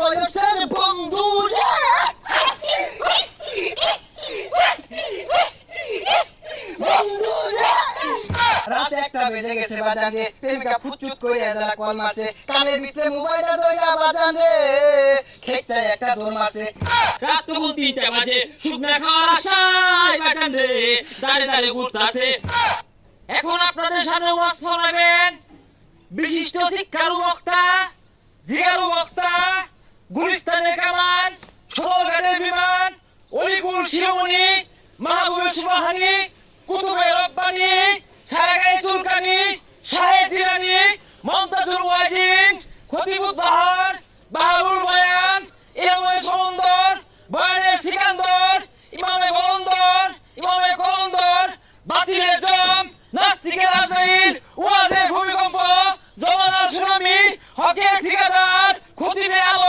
বয়সের বন্ধু রে বন্ধু রে রাত একটা বেজে গেছে বাজান রে প্রেমিকা ফুচুত কইরা যারা কল মারছে কানের ভিতরে মোবাইলটা ধইরা বাজান রে খেচ্চায় একটা দৌড় মারছে রাত তখন 3টা বাজে শুকনা খাওয়ার আশায় বাজান রে দাঁড়ে দাঁড়ে ঘুরতাছে এখন আপনাদের সামনে ওয়াজ শোনাবেন বিশিষ্ট শিক্ষারু বক্তা জিগারু বক্তা গুলিস্তানের কামান সদরঘাটের বিমান অলিগুল শিরোমণি মাহবুবের সুবাহানি কুতুবে রব্বানি সারাগায়ে চুলকানি শাহে জিলানি মমতাজুল ওয়াজিন খতিবুত বাহার বাহাউল